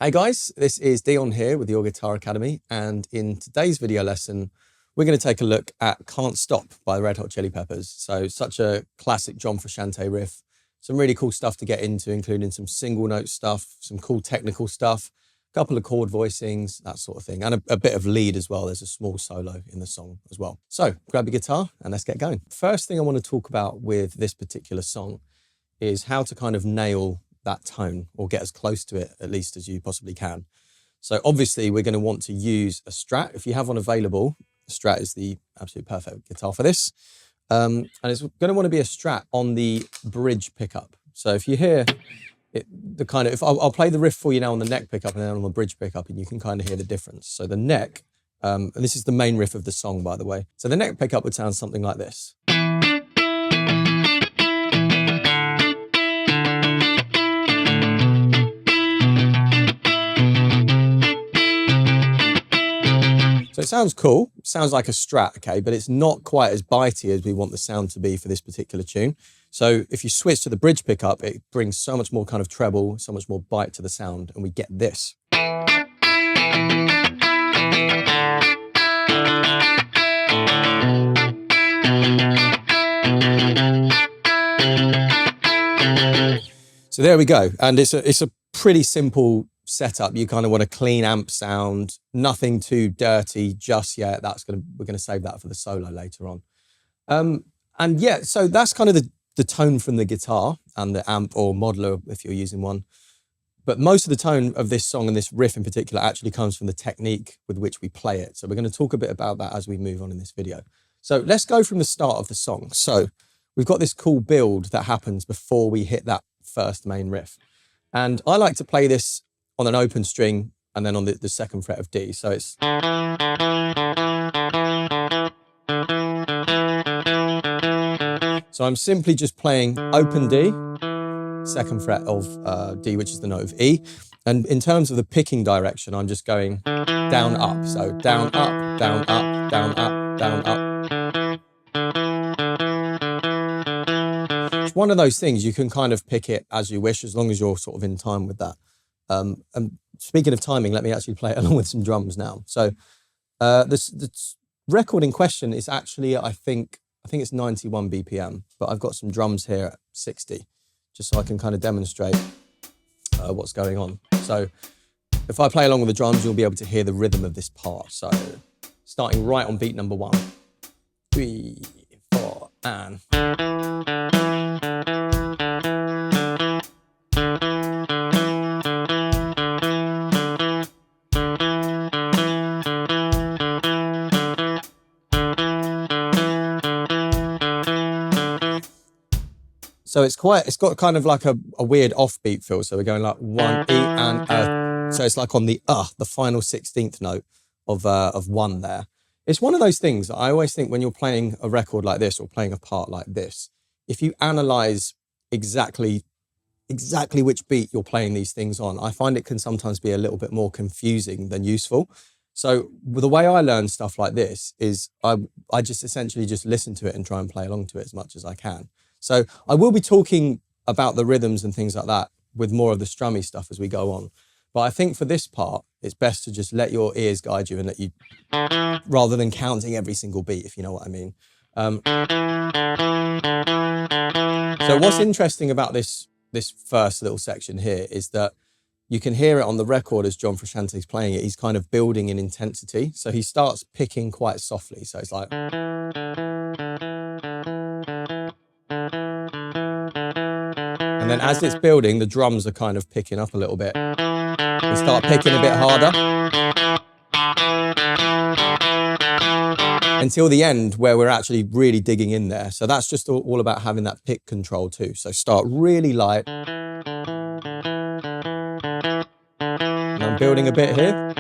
Hey guys, this is Dion here with Your Guitar Academy, and in today's video lesson we're going to take a look at Can't Stop by the Red Hot Chili Peppers. So such a classic John Frusciante riff, some really cool stuff to get into, including some single note stuff, some cool technical stuff, a couple of chord voicings, that sort of thing, and a bit of lead as well. There's a small solo in the song as well. So grab your guitar and let's get going. First thing I want to talk about with this particular song is how to kind of nail that tone, or get as close to it at least as you possibly can. So obviously we're going to want to use a Strat. If you have one available, a Strat is the absolute perfect guitar for this. And it's going to want to be a Strat on the bridge pickup. So if you hear it, I'll play the riff for you now on the neck pickup and then on the bridge pickup, and you can kind of hear the difference. So the neck, and this is the main riff of the song, by the way. So the neck pickup would sound something like this. So it sounds cool, sounds like a Strat, okay, but it's not quite as bitey as we want the sound to be for this particular tune. So if you switch to the bridge pickup, it brings so much more kind of treble, so much more bite to the sound, and we get this. So there we go, and it's a pretty simple setup. You kind of want a clean amp sound, nothing too dirty just yet. We're gonna save that for the solo later on. And yeah, so that's kind of the tone from the guitar and the amp or modular if you're using one. But most of the tone of this song and this riff in particular actually comes from the technique with which we play it. So we're going to talk a bit about that as we move on in this video. So let's go from the start of the song. So we've got this cool build that happens before we hit that first main riff. And I like to play this on an open string and then on the second fret of D. So it's... So I'm simply just playing open D, second fret of D, which is the note of E. And in terms of the picking direction, I'm just going down, up. So down, up, down, up, down, up, down, up. It's one of those things, you can kind of pick it as you wish, as long as you're sort of in time with that. And speaking of timing, let me actually play it along with some drums now. So this record in question is actually, I think it's 91 BPM, but I've got some drums here at 60, just so I can kind of demonstrate what's going on. So if I play along with the drums, you'll be able to hear the rhythm of this part. So starting right on beat number 1, 3, 4, and... So it's got kind of like a weird offbeat feel. So we're going like 1, E, and so it's like on the final 16th note of 1 there. It's one of those things that I always think when you're playing a record like this or playing a part like this, if you analyze exactly which beat you're playing these things on, I find it can sometimes be a little bit more confusing than useful. So the way I learn stuff like this is I just essentially just listen to it and try and play along to it as much as I can. So I will be talking about the rhythms and things like that with more of the strummy stuff as we go on. But I think for this part, it's best to just let your ears guide you and let you, rather than counting every single beat, if you know what I mean. So what's interesting about this first little section here is that you can hear it on the record as John Frusciante is playing it. He's kind of building in intensity. So he starts picking quite softly. So it's like... And then as it's building, the drums are kind of picking up a little bit. We start picking a bit harder. Until the end where we're actually really digging in there. So that's just all about having that pick control too. So start really light. And I'm building a bit here.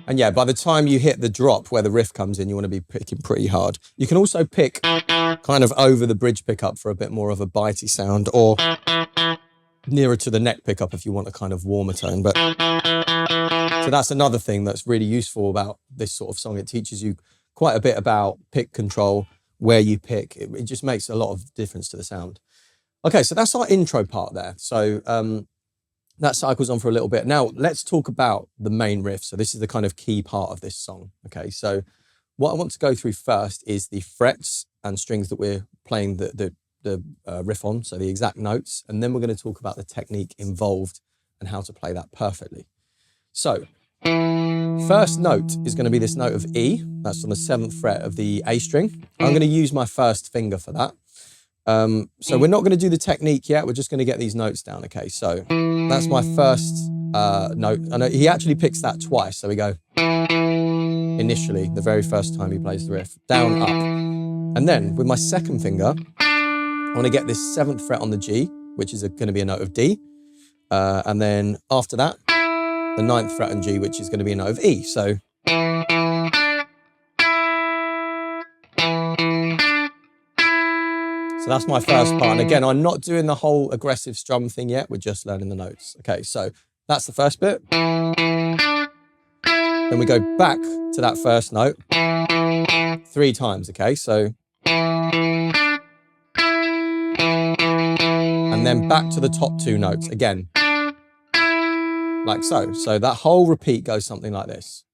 And yeah, by the time you hit the drop where the riff comes in, you want to be picking pretty hard. You can also pick kind of over the bridge pickup for a bit more of a bitey sound, or nearer to the neck pickup if you want a kind of warmer tone. But so that's another thing that's really useful about this sort of song. It teaches you quite a bit about pick control, where you pick. It just makes a lot of difference to the sound. Okay, so that's our intro part there. So that cycles on for a little bit. Now, let's talk about the main riff. So this is the kind of key part of this song. Okay, so what I want to go through first is the frets and strings that we're playing the riff on, so the exact notes, and then we're going to talk about the technique involved and how to play that perfectly. So, first note is going to be this note of E. That's on the 7th fret of the A string. I'm going to use my first finger for that. So we're not going to do the technique yet. We're just going to get these notes down. Okay, so that's my first note. I know he actually picks that twice. So we go initially, the very first time he plays the riff, down, up. And then with my second finger, I want to get this 7th fret on the G, which is going to be a note of D. And then after that, the 9th fret on G, which is going to be a note of E. So that's my first part. And again, I'm not doing the whole aggressive strum thing yet. We're just learning the notes. Okay, so that's the first bit. Then we go back to that first note 3 times, okay? So, and then back to the top 2 notes again, like so. So that whole repeat goes something like this.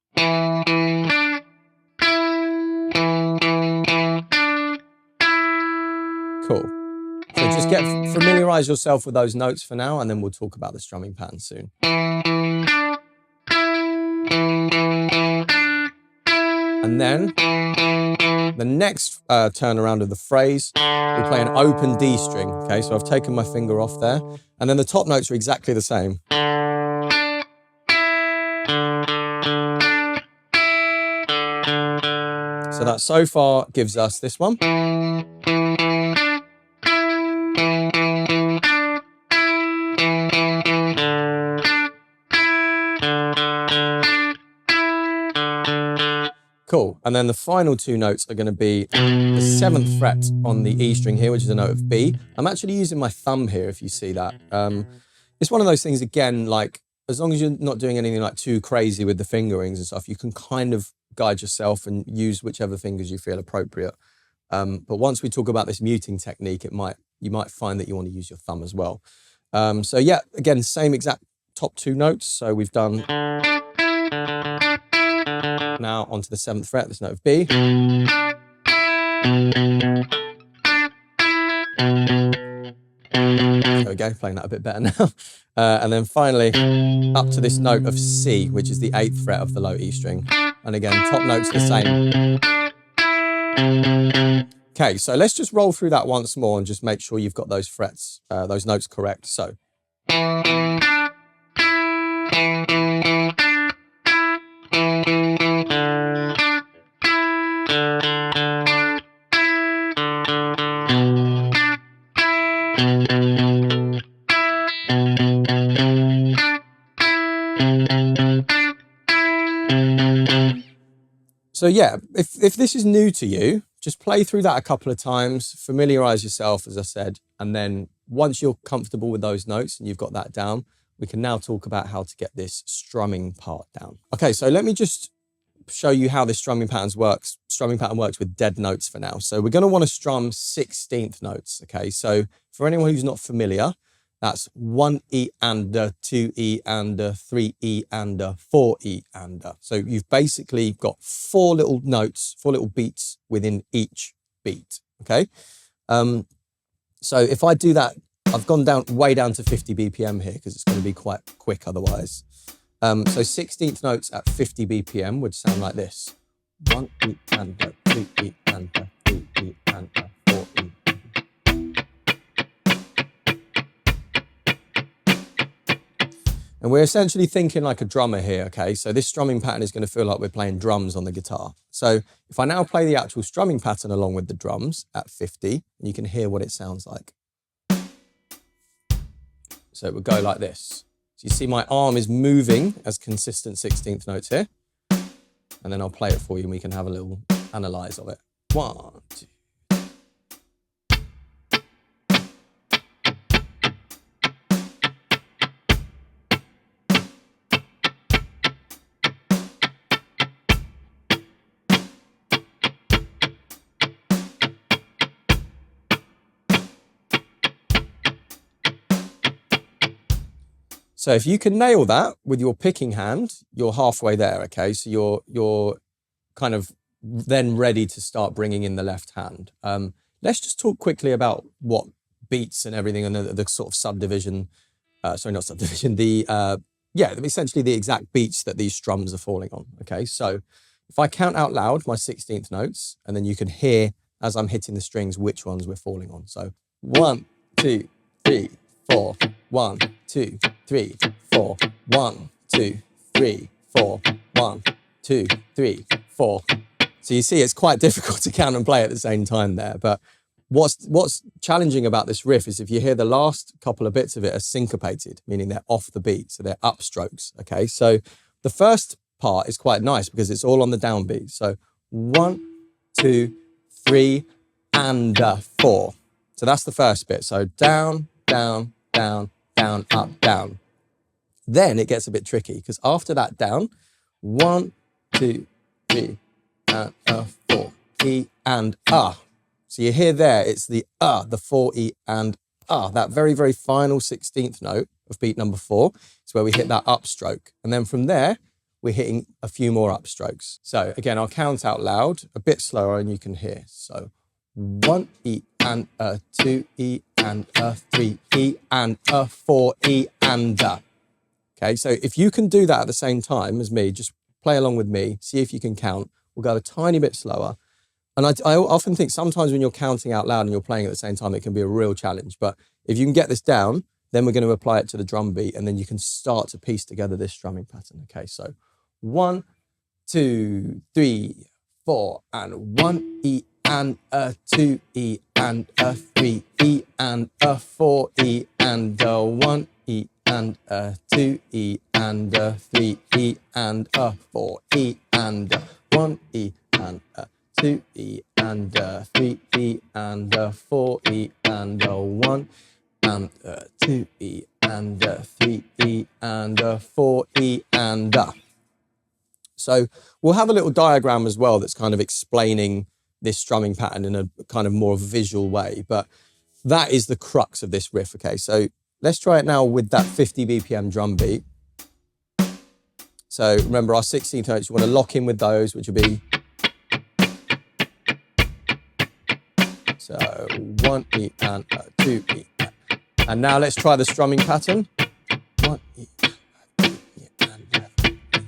Cool. So just familiarize yourself with those notes for now, and then we'll talk about the strumming pattern soon. And then the next turnaround of the phrase, we play an open D string. Okay, so I've taken my finger off there, and then the top notes are exactly the same. So that so far gives us this one. Cool. And then the final 2 notes are going to be the 7th fret on the E string here, which is a note of B. I'm actually using my thumb here, if you see that. It's one of those things, again, like, as long as you're not doing anything like too crazy with the fingerings and stuff, you can kind of guide yourself and use whichever fingers you feel appropriate. But once we talk about this muting technique, you might find that you want to use your thumb as well. So yeah, again, same exact top 2 notes. So we've done... Now onto the 7th fret, this note of B. There we go, playing that a bit better now. And then finally, up to this note of C, which is the 8th fret of the low E string. And again, top note's the same. Okay, so let's just roll through that once more and just make sure you've got those frets, those notes correct. So. So yeah, if this is new to you, just play through that a couple of times, familiarize yourself, as I said, and then once you're comfortable with those notes and you've got that down, we can now talk about how to get this strumming part down. Okay, so let me just show you how this strumming pattern works with dead notes for now. So we're going to want to strum 16th notes, okay? So for anyone who's not familiar, that's 1 E and 2 E and 3 E and 4 E and. So you've basically got 4 little notes, 4 little beats within each beat, okay? So if I do that, I've gone way down to 50 BPM here because it's going to be quite quick otherwise. So 16th notes at 50 BPM would sound like this. 1 E and 2 E and 3 E and 4 E. And we're essentially thinking like a drummer here, okay? So this strumming pattern is going to feel like we're playing drums on the guitar. So if I now play the actual strumming pattern along with the drums at 50, you can hear what it sounds like. So it would go like this. So you see my arm is moving as consistent 16th notes here. And then I'll play it for you and we can have a little analyze of it. 1, 2. So if you can nail that with your picking hand, you're halfway there, okay? So you're kind of then ready to start bringing in the left hand. Let's just talk quickly about what beats and everything and the sort of subdivision, sorry, not subdivision, yeah, essentially the exact beats that these strums are falling on, okay? So if I count out loud my 16th notes, and then you can hear as I'm hitting the strings which ones we're falling on. So 1, 2, 3, 4, 1, 2, 3, 4, 1, 2, 3, 4, 1, 2, 3, 4. So you see, it's quite difficult to count and play at the same time there. But what's challenging about this riff is if you hear the last couple of bits of it are syncopated, meaning they're off the beat, so they're upstrokes, okay? So the first part is quite nice because it's all on the downbeat. So 1, 2, 3, and 4. So that's the first bit. So down, down, down, down, up, down. Then it gets a bit tricky because after that down, 1, 2, 3, and 4, E and So you hear there, it's the 4 E and that very, very final 16th note of beat number 4 is where we hit that upstroke. And then from there, we're hitting a few more upstrokes. So again, I'll count out loud, a bit slower and you can hear. So 1 E and 2 E and 3 E and 4 E and Okay, so if you can do that at the same time as me, just play along with me, see if you can count. We'll go a tiny bit slower. And I often think sometimes when you're counting out loud and you're playing at the same time, it can be a real challenge. But if you can get this down, then we're going to apply it to the drum beat and then you can start to piece together this strumming pattern. Okay, so 1, 2, 3, 4, and 1 E and 2 E and 3 E and 4 E and 1 E and 2 E and 3 E and 4 E and 1 E and 2 E and 3 E and 4 E and 1 and 2 E and 3 E and 4 E and So we'll have a little diagram as well that's kind of explaining this strumming pattern in a kind of more visual way, but that is the crux of this riff, okay? So let's try it now with that 50 BPM drum beat. So remember our 16th notes, you want to lock in with those, which will be so 1 E and 2 E. And now let's try the strumming pattern. 1 E and 2 E and 3 E and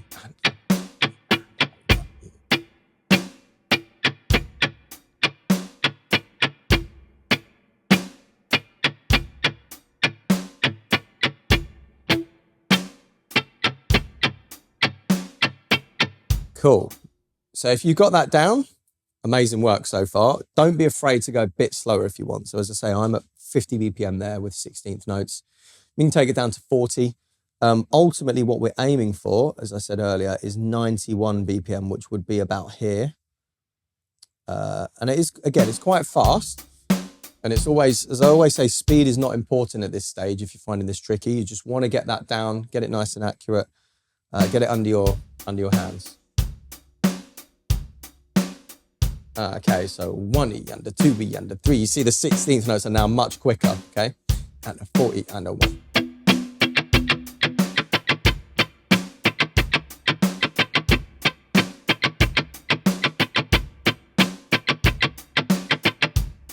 Cool. So if you got that down, amazing work so far. Don't be afraid to go a bit slower if you want. So as I say, I'm at 50 BPM there with 16th notes. We can take it down to 40. Ultimately, what we're aiming for, as I said earlier, is 91 BPM, which would be about here. And it is, again, it's quite fast. And it's always, as I always say, speed is not important at this stage if you're finding this tricky. You just want to get that down, get it nice and accurate, get it under your hands. Okay, so 1 E and 2 E and 3. You see the 16th notes are now much quicker, okay? And 4 E and 1.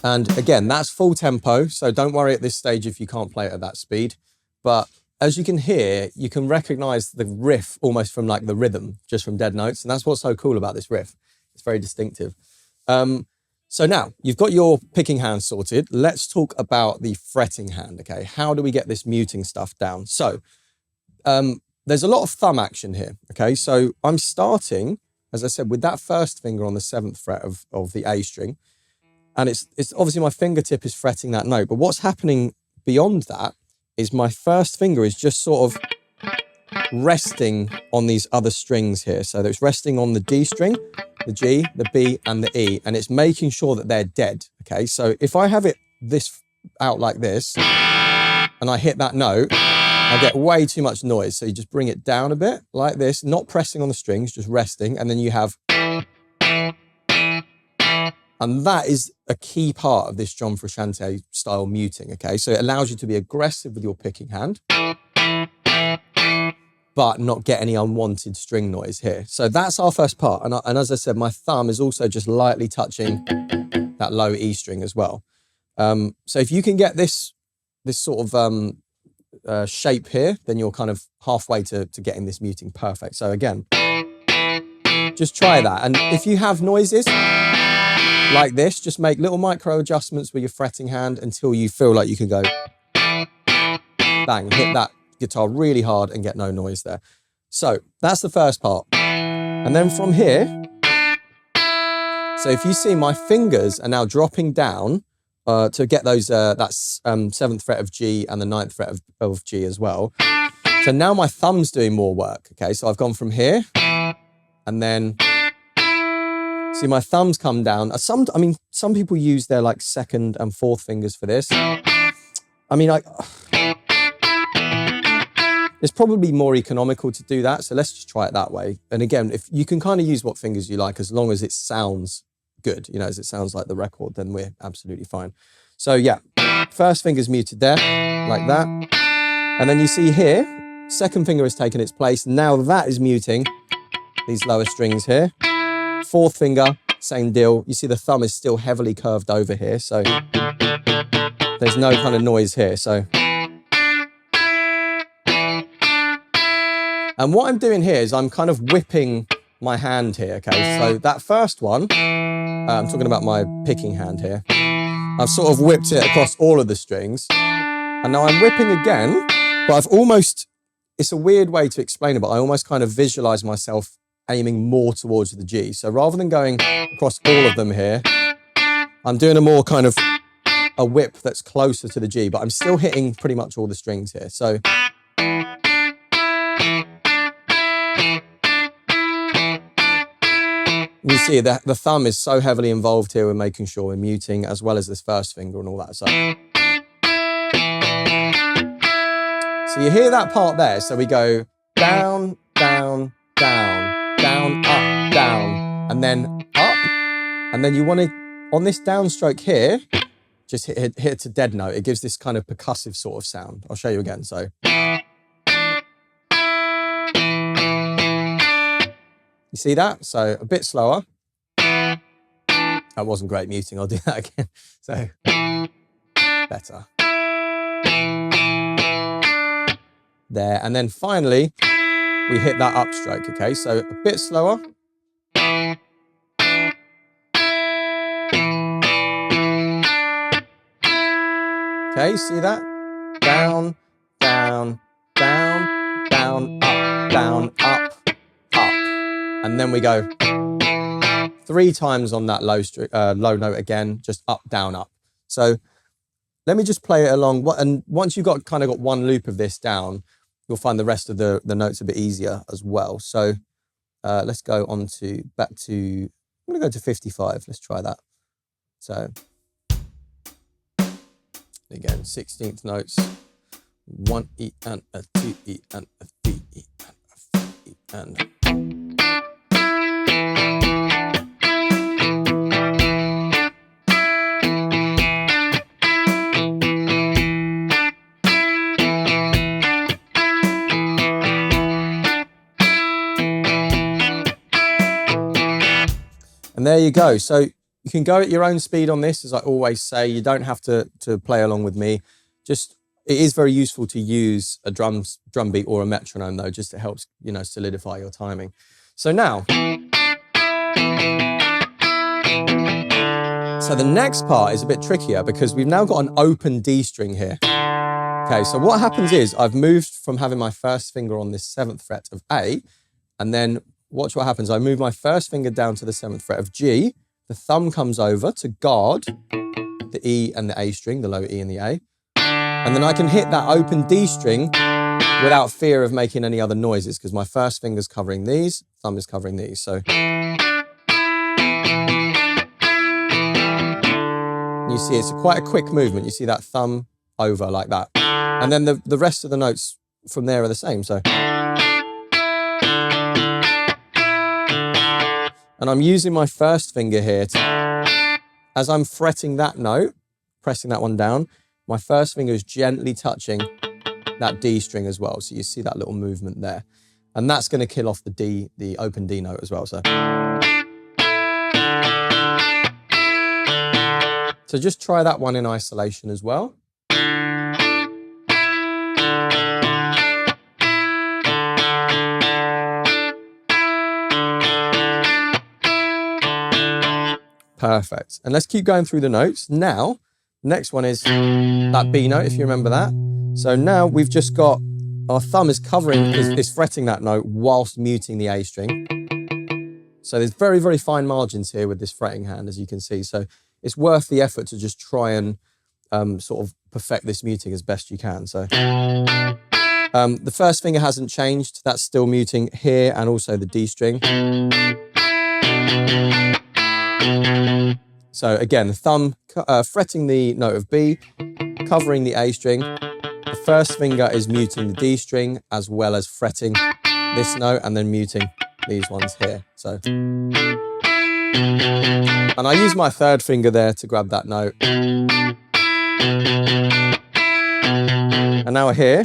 And again, that's full tempo, so don't worry at this stage if you can't play it at that speed. But as you can hear, you can recognize the riff almost from like the rhythm, just from dead notes. And that's what's so cool about this riff. It's very distinctive. So now you've got your picking hand sorted. Let's talk about the fretting hand, okay? How do we get this muting stuff down? So there's a lot of thumb action here, okay? So I'm starting, as I said, with that first finger on the 7th fret of the A string. And it's obviously my fingertip is fretting that note, but what's happening beyond that is my first finger is just sort of resting on these other strings here. So it's resting on the D string, the G, the B, and the E, and it's making sure that they're dead, okay? So if I have it this out like this, and I hit that note, I get way too much noise. So you just bring it down a bit, like this, not pressing on the strings, just resting, and then you have... And that is a key part of this John Frusciante style muting, okay? So it allows you to be aggressive with your picking hand. but not get any unwanted string noise here. So that's our first part. And as I said, my thumb is also just lightly touching that low E string as well. So if you can get this sort of shape here, then you're kind of halfway to getting this muting perfect. So again, just try that. And if you have noises like this, just make little micro adjustments with your fretting hand until you feel like you can go bang, hit that guitar really hard and get no noise there. So that's the first part. And then from here, so if you see my fingers are now dropping down to get those, that's 7th fret of G and the 9th fret of G as well. So now my thumb's doing more work, okay? So I've gone from here and then see my thumbs come down. Some people use their like 2nd and 4th fingers for this. I mean, it's probably more economical to do that. So let's just try it that way. And again, if you can kind of use what fingers you like, as long as it sounds good, you know, as it sounds like the record, then we're absolutely fine. So yeah, first finger's muted there, like that. And then you see here, 2nd finger has taken its place. Now that is muting these lower strings here. 4th finger, same deal. You see the thumb is still heavily curved over here. So there's no kind of noise here. So, and what I'm doing here is I'm kind of whipping my hand here, okay? So that first one, I'm talking about my picking hand here. I've sort of whipped it across all of the strings. And now I'm whipping again, but I've almost, it's a weird way to explain it, but I almost kind of visualize myself aiming more towards the G. So rather than going across all of them here, I'm doing a more kind of a whip that's closer to the G, but I'm still hitting pretty much all the strings here. So you see that the thumb is so heavily involved here with making sure we're muting, as well as this first finger and all that. So you hear that part there. So we go down, down, down, down, up, down, and then up. And then you want to, on this downstroke here, just hit a dead note. It gives this kind of percussive sort of sound. I'll show you again. So you see that? So a bit slower. That wasn't great muting. I'll do that again. So better. There. And then finally, we hit that upstroke. Okay, so a bit slower. Okay, see that? Down, down, down, down, up, down, up, up. And then we go 3 times on that low note again, just up, down, up. So let me just play it along. And once you've got one loop of this down, you'll find the rest of the notes a bit easier as well. So let's go on to, I'm gonna go to 55. Let's try that. So again, 16th notes, 1 E and a 2 E and a 3 E and a 4 E and. And there you go. So you can go at your own speed on this, as I always say. You don't have to play along with me. Just, it is very useful to use a drum beat or a metronome though, just to help, you know, solidify your timing. So now, so the next part is a bit trickier because we've now got an open D string here. Okay, so what happens is I've moved from having my first finger on this 7th fret of A, and then watch what happens. I move my first finger down to the 7th fret of G. The thumb comes over to guard the E and the A string, the low E and the A. And then I can hit that open D string without fear of making any other noises because my first finger's covering these, thumb is covering these. So you see it's quite a quick movement. You see that thumb over like that. And then the rest of the notes from there are the same. So. And I'm using my first finger here to, as I'm fretting that note, pressing that one down, my first finger is gently touching that D string as well. So you see that little movement there. And that's going to kill off the D, the open D note as well. So just try that one in isolation as well. Perfect. And let's keep going through the notes. Now, next one is that B note, if you remember that. So now we've just got, our thumb is covering, is fretting that note whilst muting the A string. So there's very, very fine margins here with this fretting hand, as you can see. So it's worth the effort to just try and sort of perfect this muting as best you can. So the first finger hasn't changed. That's still muting here and also the D string. So again, the thumb fretting the note of B, covering the A string. The first finger is muting the D string as well as fretting this note and then muting these ones here. So, and I use my third finger there to grab that note. And now here,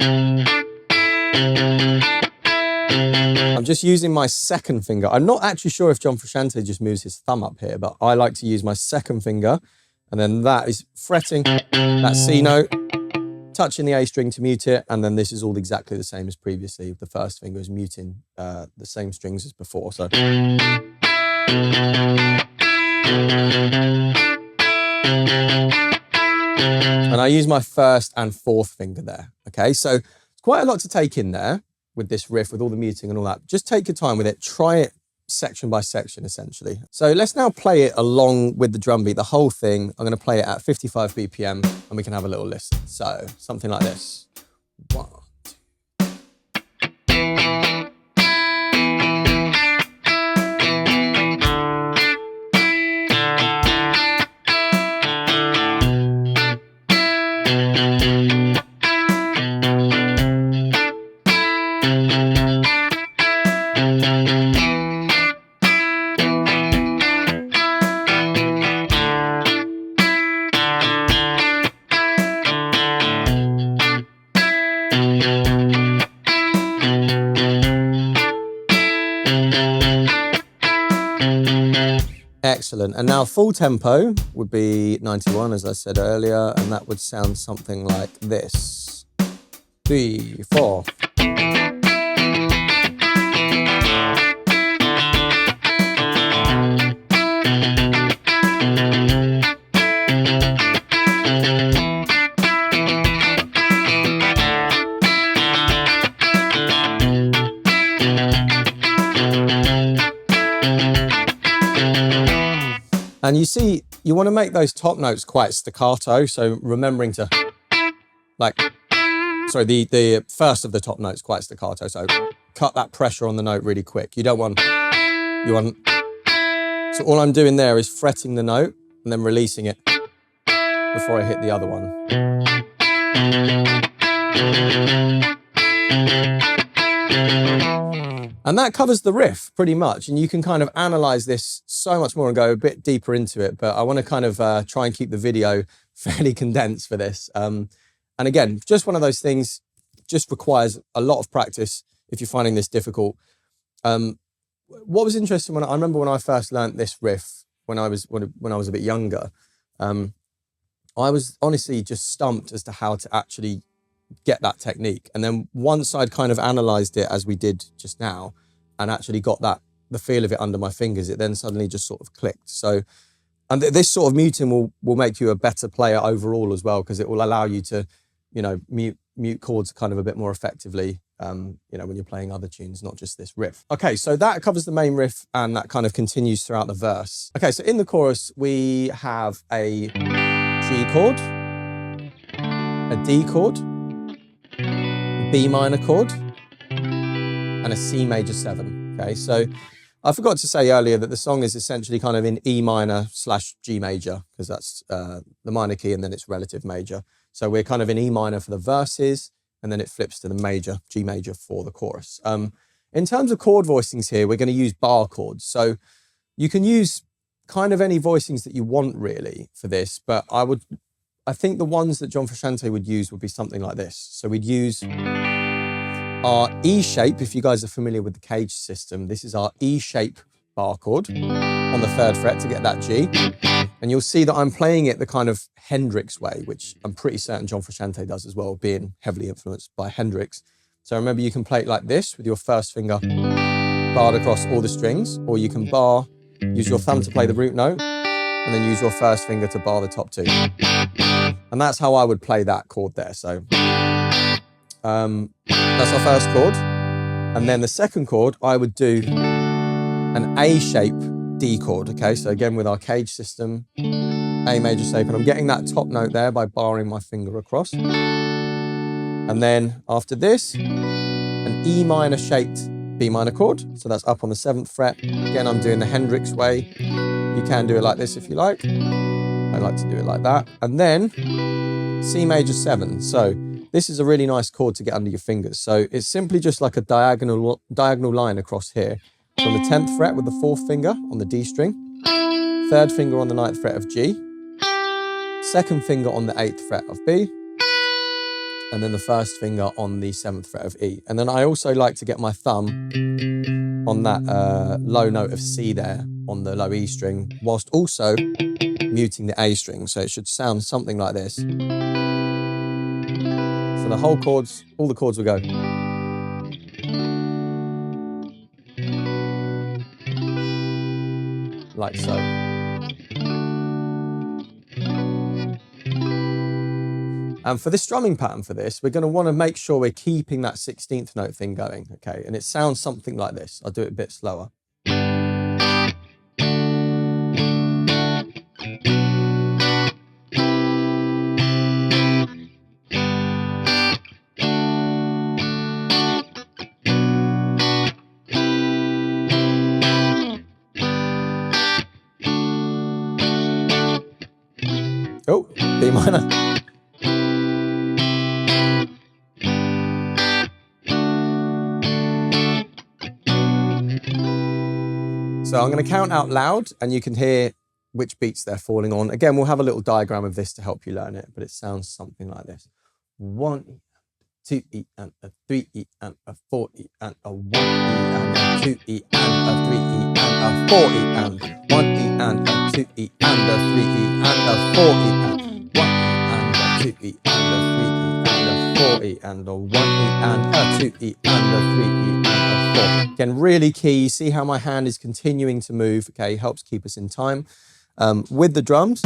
I'm just using my second finger. I'm not actually sure if John Frusciante just moves his thumb up here, but I like to use my second finger, and then that is fretting that C note, touching the A string to mute it, and then this is all exactly the same as previously. The first finger is muting the same strings as before. So. And I use my first and fourth finger there. Okay, so it's quite a lot to take in there with this riff, with all the muting and all that. Just take your time with it. Try it section by section, essentially. So let's now play it along with the drum beat, the whole thing. I'm going to play it at 55 BPM and we can have a little listen. So something like this. 1, 2. Excellent. And now full tempo would be 91, as I said earlier, and that would sound something like this. 3, 4. And you see, you want to make those top notes quite staccato, so remembering to, like, sorry, the first of the top notes quite staccato, so cut that pressure on the note really quick. You don't want, so all I'm doing there is fretting the note and then releasing it before I hit the other one. And that covers the riff pretty much, and you can kind of analyze this so much more and go a bit deeper into it, but I want to kind of try and keep the video fairly condensed for this. And again, just one of those things, just requires a lot of practice if you're finding this difficult. What was interesting, I remember when I first learnt this riff, when I was a bit younger, I was honestly just stumped as to how to actually get that technique. And then once I'd kind of analysed it as we did just now and actually got the feel of it under my fingers, it then suddenly just sort of clicked. So, and this sort of muting will make you a better player overall as well, because it will allow you to, you know, mute chords kind of a bit more effectively, you know, when you're playing other tunes, not just this riff. Okay, so that covers the main riff and that kind of continues throughout the verse. Okay, so in the chorus, we have a G chord, a D chord, B minor chord, and a C major 7. Okay, so I forgot to say earlier that the song is essentially kind of in E minor / G major, because that's the minor key and then it's relative major. So we're kind of in E minor for the verses, and then it flips to the major, G major for the chorus. In terms of chord voicings here, we're going to use bar chords. So you can use kind of any voicings that you want really for this, but I think the ones that John Frusciante would use would be something like this. So we'd use our E shape, if you guys are familiar with the cage system, this is our E shape bar chord on the 3rd fret to get that G. And you'll see that I'm playing it the kind of Hendrix way, which I'm pretty certain John Frusciante does as well, being heavily influenced by Hendrix. So remember, you can play it like this with your 1st finger barred across all the strings, or you can use your thumb to play the root note, and then use your 1st finger to bar the top 2. And that's how I would play that chord there. So that's our 1st chord. And then the 2nd chord, I would do an A shape D chord, okay? So again, with our cage system, A major shape, and I'm getting that top note there by barring my finger across. And then after this, an E minor shaped B minor chord. So that's up on the 7th fret. Again, I'm doing the Hendrix way. You can do it like this if you like. I like to do it like that. And then C major 7. So this is a really nice chord to get under your fingers. So it's simply just like a diagonal line across here. From the 10th fret with the 4th finger on the D string, 3rd finger on the 9th fret of G, 2nd finger on the 8th fret of B, and then the 1st finger on the 7th fret of E. And then I also like to get my thumb on that low note of C there on the low E string, whilst also muting the A string. So it should sound something like this. So the whole chords, all the chords will go. Like so. And for the strumming pattern for this, we're going to want to make sure we're keeping that 16th note thing going, okay? And it sounds something like this. I'll do it a bit slower. Oh, B minor. So I'm going to count out loud and you can hear which beats they're falling on. Again, we'll have a little diagram of this to help you learn it, but it sounds something like this. 1 E, 2 E and a 3 E and a 4 E and a 1 E and a 2 E and a 3 E and a 4 E and 1 E and a 2 E and a 3 E and a 4 E and 1 E and a 2 E and a 3 E and a 4 E and a 1 E and a 2 E and a 3 E and a 4. Again, really key. See how my hand is continuing to move. Okay, helps keep us in time. With the drums,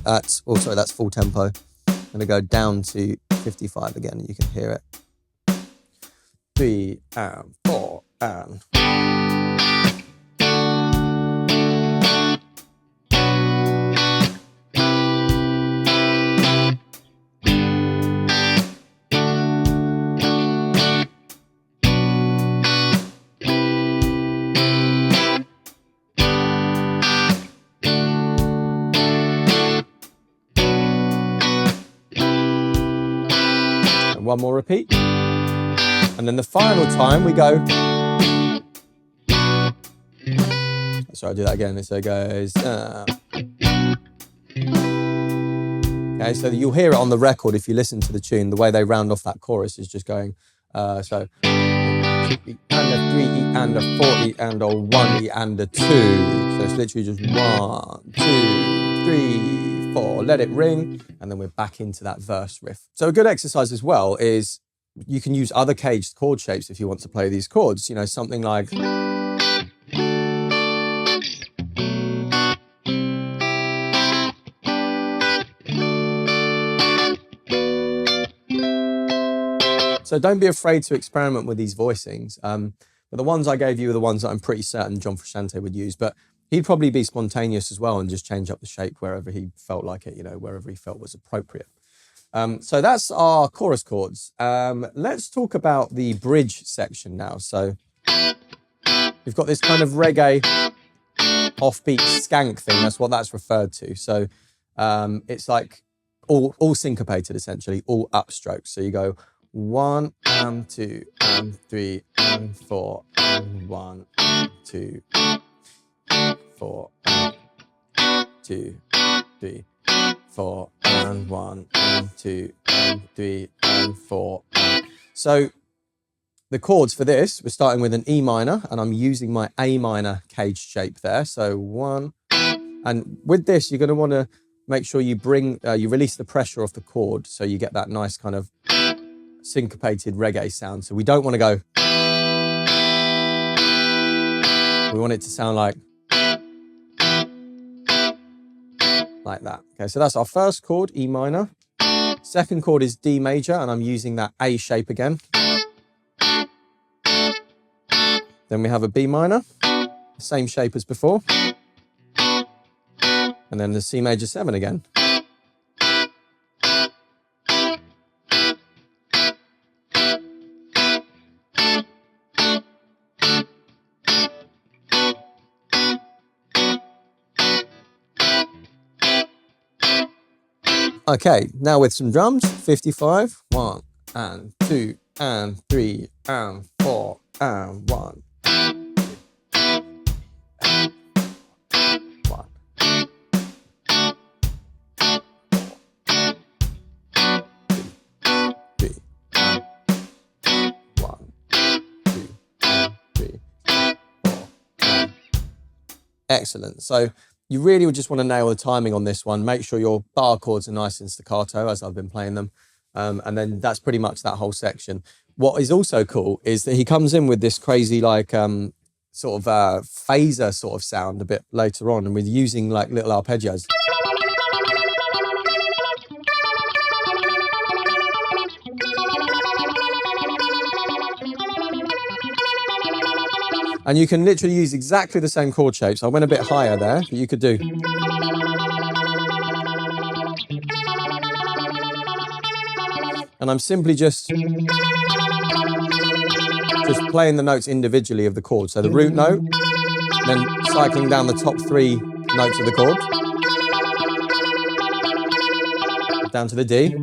that's full tempo. I'm going to go down to 55 again, and you can hear it. 3 and 4 and. One more repeat, and then the final time we go. Sorry, I'll do that again. So it goes. Okay, so you'll hear it on the record if you listen to the tune. The way they round off that chorus is just going. So 2 E and a 3 E and a 4 E and a 1 E and a 2. So it's literally just 1, 2, 3, 4. Let it ring, and then we're back into that verse riff. So a good exercise as well is you can use other caged chord shapes if you want to play these chords. You know, something like. So don't be afraid to experiment with these voicings. But the ones I gave you are the ones that I'm pretty certain John Frusciante would use. But he'd probably be spontaneous as well and just change up the shape wherever he felt like it, you know, wherever he felt was appropriate. So that's our chorus chords. Let's talk about the bridge section now. So we've got this kind of reggae offbeat skank thing. That's what that's referred to. So it's like all syncopated, essentially, all upstrokes. So you go 1 and 2 and 3 and 4 and 1 and 2, 4 and 2, 3, 4 and 1 and 2 and 3 and 4. So the chords for this, we're starting with an E minor, and I'm using my A minor cage shape there. So 1, and with this, you're going to want to make sure you you release the pressure off the chord, so you get that nice kind of syncopated reggae sound. So we don't want to go. We want it to sound like that. Okay, so that's our first chord, E minor. Second chord is D major, and I'm using that A shape again. Then we have a B minor, same shape as before. And then the C major 7 again. Okay, now with some drums, 55, 1 and 2 and 3 and 4 and 1. Excellent. So you really would just want to nail the timing on this one. Make sure your bar chords are nice and staccato as I've been playing them. And then that's pretty much that whole section. What is also cool is that he comes in with this crazy like sort of phaser sort of sound a bit later on, and we're using like little arpeggios. And you can literally use exactly the same chord shapes. I went a bit higher there, but you could do. And I'm simply just playing the notes individually of the chord. So the root note, then cycling down the top 3 notes of the chord, down to the D.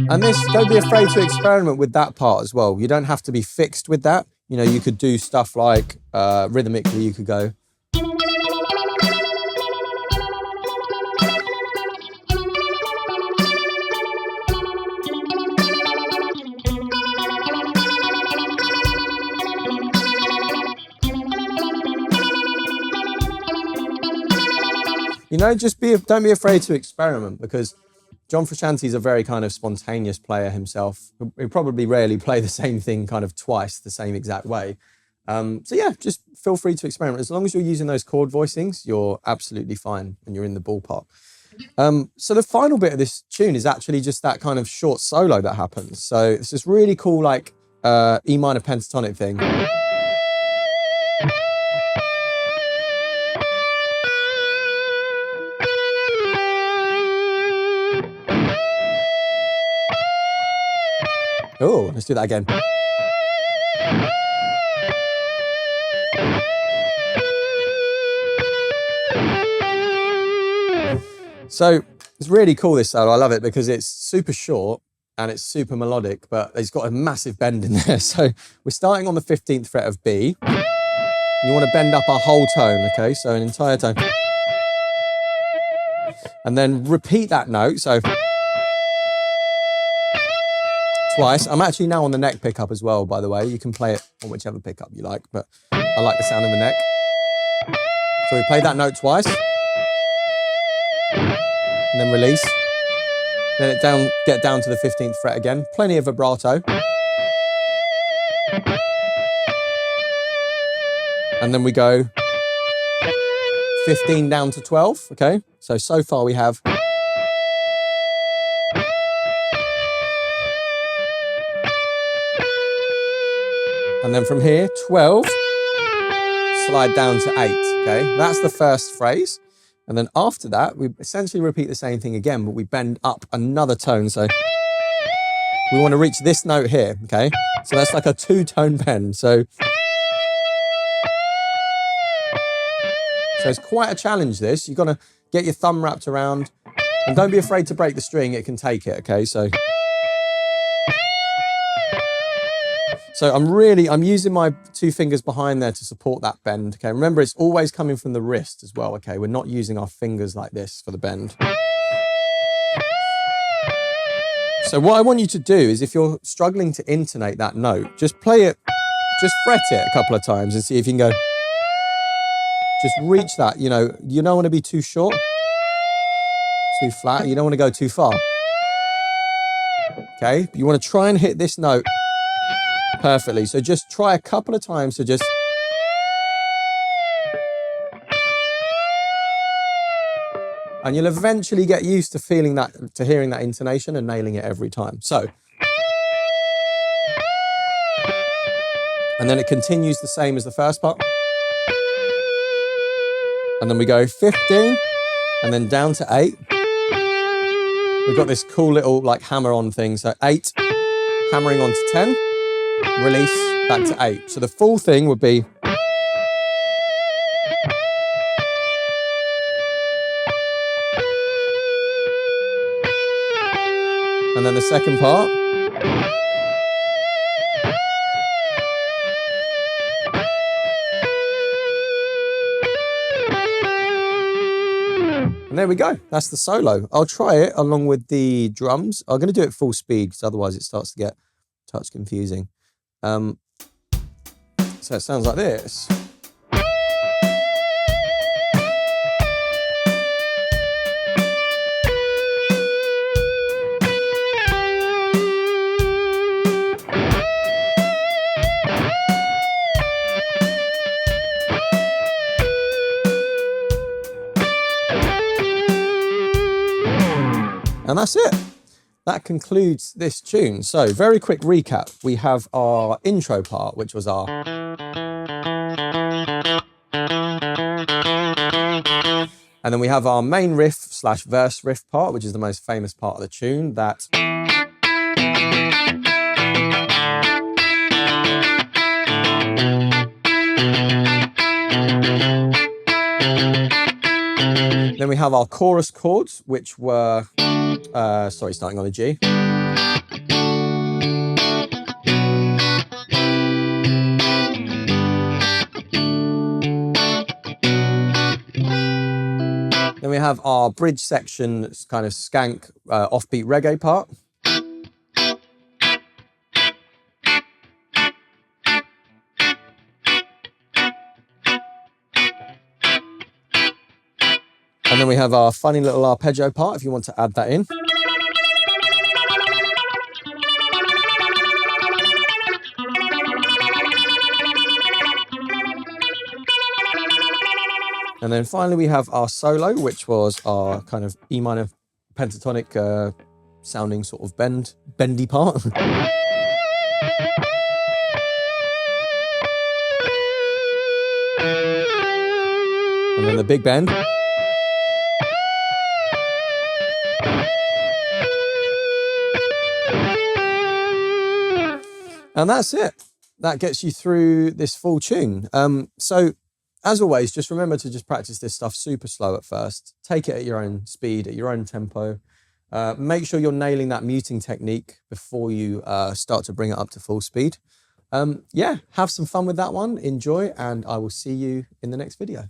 And this, don't be afraid to experiment with that part as well. You don't have to be fixed with that. You know, you could do stuff like rhythmically, you could go. You know, don't be afraid to experiment, because John Frusciante is a very kind of spontaneous player himself. He'll probably rarely play the same thing kind of twice the same exact way. So yeah, just feel free to experiment. As long as you're using those chord voicings, you're absolutely fine and you're in the ballpark. So the final bit of this tune is actually just that kind of short solo that happens. So it's this really cool like E minor pentatonic thing. Oh, let's do that again. So it's really cool, this solo. I love it because it's super short and it's super melodic, but it's got a massive bend in there. So we're starting on the 15th fret of B. You want to bend up our whole tone, okay? So an entire tone. And then repeat that note, so twice. I'm actually now on the neck pickup as well, by the way. You can play it on whichever pickup you like, but I like the sound of the neck. So we play that note twice. And then release. Then get down to the 15th fret again. Plenty of vibrato. And then we go 15 down to 12, okay? So far we have. And then from here, 12, slide down to 8, okay? That's the first phrase. And then after that, we essentially repeat the same thing again, but we bend up another tone. So we want to reach this note here, okay? So that's like a 2-tone bend. So it's quite a challenge, this. You've got to get your thumb wrapped around, and don't be afraid to break the string. It can take it, okay? So So I'm using my 2 fingers behind there to support that bend. Okay, remember it's always coming from the wrist as well. Okay, we're not using our fingers like this for the bend. So what I want you to do is, if you're struggling to intonate that note, just play it, just fret it a couple of times and see if you can go, just reach that, you don't want to be too short, too flat, you don't want to go too far. Okay, you want to try and hit this note perfectly. So just try a couple of times to just, and you'll eventually get used to feeling that, to hearing that intonation and nailing it every time. So, and then it continues the same as the first part. And then we go 15 and then down to 8. We've got this cool little like hammer-on thing. So 8, hammering on to 10, release back to 8. So the full thing would be, and then the second part. And there we go, that's the solo. I'll try it along with the drums. I'm gonna do it full speed because otherwise it starts to get a touch confusing. So it sounds like this. And that's it. That concludes this tune. So very quick recap. We have our intro part, which was our, and then we have our main riff / verse riff part, which is the most famous part of the tune, that. Then we have our chorus chords, which were, starting on a G. Then we have our bridge section, kind of skank, offbeat reggae part. And then we have our funny little arpeggio part, if you want to add that in. And then finally we have our solo, which was our kind of E minor pentatonic sounding sort of bendy part. And then the big bend. And that's it. That gets you through this full tune. So as always, just remember to just practice this stuff super slow at first. Take it at your own speed, at your own tempo. Make sure you're nailing that muting technique before you start to bring it up to full speed. Yeah, have some fun with that one. Enjoy, and I will see you in the next video.